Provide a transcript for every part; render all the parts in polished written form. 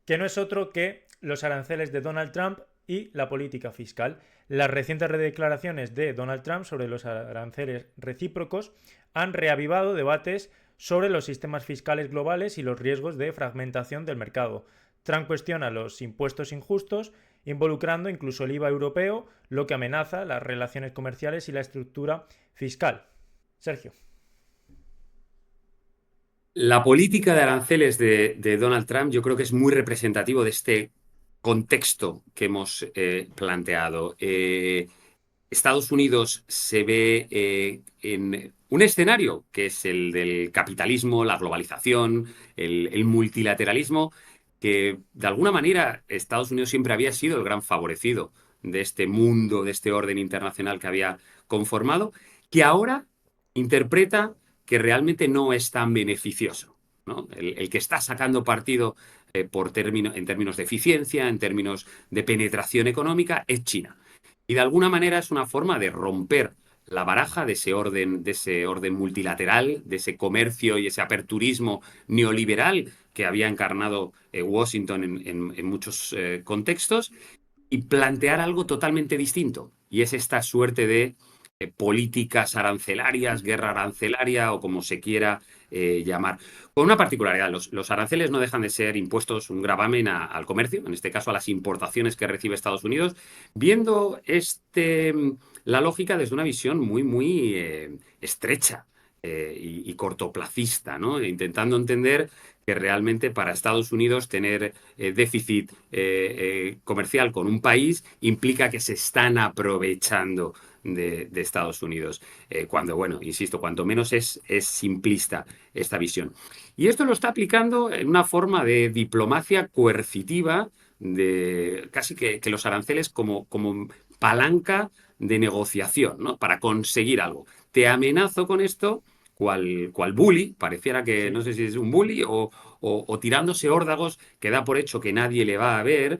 que no es otro que los aranceles de Donald Trump y la política fiscal. Las recientes declaraciones de Donald Trump sobre los aranceles recíprocos han reavivado debates sobre los sistemas fiscales globales y los riesgos de fragmentación del mercado. Trump cuestiona los impuestos injustos, involucrando incluso el IVA europeo, lo que amenaza las relaciones comerciales y la estructura fiscal. Sergio. La política de aranceles de Donald Trump yo creo que es muy representativo de este contexto que hemos planteado. Estados Unidos se ve en un escenario que es el del capitalismo, la globalización, el multilateralismo, que de alguna manera Estados Unidos siempre había sido el gran favorecido de este mundo, de este orden internacional que había conformado, que ahora interpreta que realmente no es tan beneficioso, ¿no? El que está sacando partido en términos de eficiencia, en términos de penetración económica, es China. Y de alguna manera es una forma de romper la baraja de ese orden multilateral, de ese comercio y ese aperturismo neoliberal que había encarnado Washington en muchos contextos y plantear algo totalmente distinto. Y es esta suerte de políticas arancelarias, guerra arancelaria o como se quiera llamar. Con una particularidad, los aranceles no dejan de ser impuestos, un gravamen al comercio, en este caso a las importaciones que recibe Estados Unidos, viendo la lógica desde una visión muy estrecha y cortoplacista, ¿no? Intentando entender que realmente para Estados Unidos tener déficit comercial con un país implica que se están aprovechando de Estados Unidos. Cuando, bueno, insisto, cuanto menos es simplista esta visión. Y esto lo está aplicando en una forma de diplomacia coercitiva, de casi que los aranceles como palanca de negociación, ¿no? Para conseguir algo. Te amenazo con esto, cual bully, pareciera que no Sí. sé si es un bully o tirándose órdagos que da por hecho que nadie le va a ver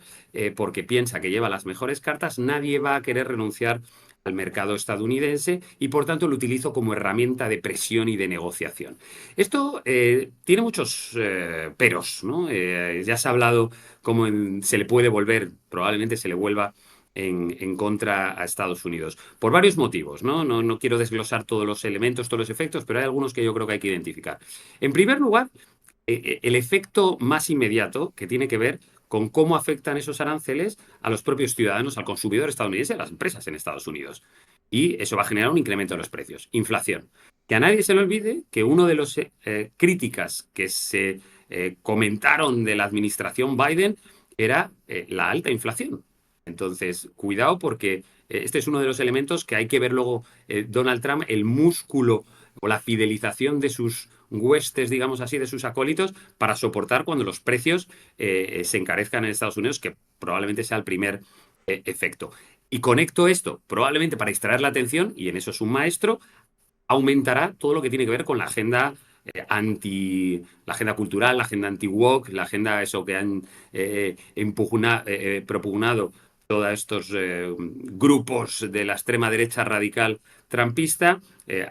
porque piensa que lleva las mejores cartas, nadie va a querer renunciar al mercado estadounidense y por tanto lo utilizo como herramienta de presión y de negociación. Esto tiene muchos peros, ¿no? Ya se ha hablado cómo se le puede volver, probablemente se le vuelva en contra a Estados Unidos. Por varios motivos, ¿no? No quiero desglosar todos los elementos, todos los efectos, pero hay algunos que yo creo que hay que identificar. En primer lugar, el efecto más inmediato que tiene que ver con cómo afectan esos aranceles a los propios ciudadanos, al consumidor estadounidense, a las empresas en Estados Unidos. Y eso va a generar un incremento de los precios, inflación. Que a nadie se le olvide que uno de los críticas que se comentaron de la administración Biden era la alta inflación. Entonces, cuidado porque este es uno de los elementos que hay que ver luego Donald Trump, el músculo o la fidelización de sus huestes, digamos así, de sus acólitos, para soportar cuando los precios se encarezcan en Estados Unidos, que probablemente sea el primer efecto. Y conecto esto, probablemente para distraer la atención, y en eso es un maestro, aumentará todo lo que tiene que ver con la agenda la agenda cultural, la agenda anti-woke, la agenda eso que han propugnado todos estos grupos de la extrema derecha radical trampista,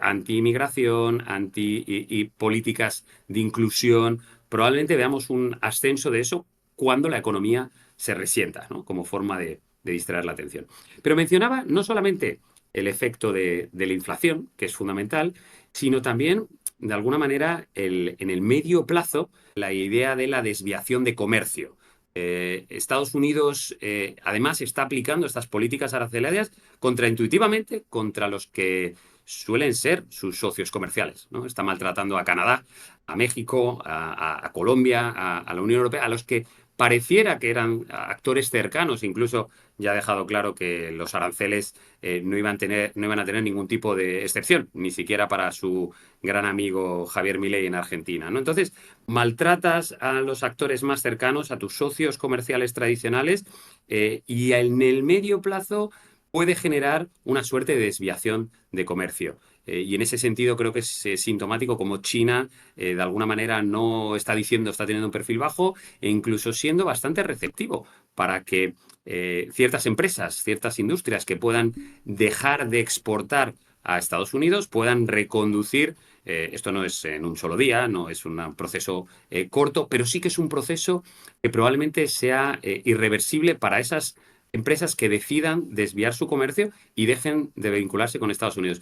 anti-inmigración, y políticas de inclusión. Probablemente veamos un ascenso de eso cuando la economía se resienta, ¿no? Como forma de distraer la atención. Pero mencionaba no solamente el efecto de la inflación, que es fundamental, sino también, de alguna manera, en el medio plazo, la idea de la desviación de comercio. Estados Unidos, además, está aplicando estas políticas arancelarias contraintuitivamente contra los que suelen ser sus socios comerciales, ¿no? Está maltratando a Canadá, a México, a Colombia, a la Unión Europea, a los que pareciera que eran actores cercanos, incluso ya ha dejado claro que los aranceles no iban a tener ningún tipo de excepción, ni siquiera para su gran amigo Javier Milei en Argentina, ¿no? Entonces, maltratas a los actores más cercanos, a tus socios comerciales tradicionales, y en el medio plazo puede generar una suerte de desviación de comercio. Y en ese sentido creo que es sintomático como China de alguna manera no está diciendo, está teniendo un perfil bajo e incluso siendo bastante receptivo para que ciertas empresas, ciertas industrias que puedan dejar de exportar a Estados Unidos puedan reconducir Esto no es en un solo día, no es un proceso corto, pero sí que es un proceso que probablemente sea irreversible para esas empresas que decidan desviar su comercio y dejen de vincularse con Estados Unidos.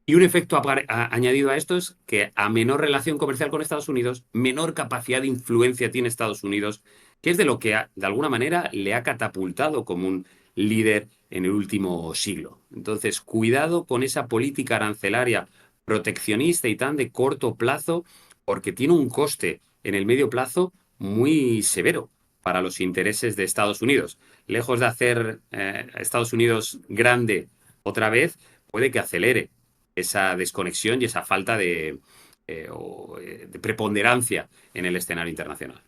Y un efecto añadido a esto es que a menor relación comercial con Estados Unidos, menor capacidad de influencia tiene Estados Unidos, que es de lo que de alguna manera le ha catapultado como un líder en el último siglo. Entonces, cuidado con esa política arancelaria proteccionista y tan de corto plazo, porque tiene un coste en el medio plazo muy severo para los intereses de Estados Unidos. Lejos de hacer a Estados Unidos grande otra vez, puede que acelere esa desconexión y esa falta de preponderancia en el escenario internacional.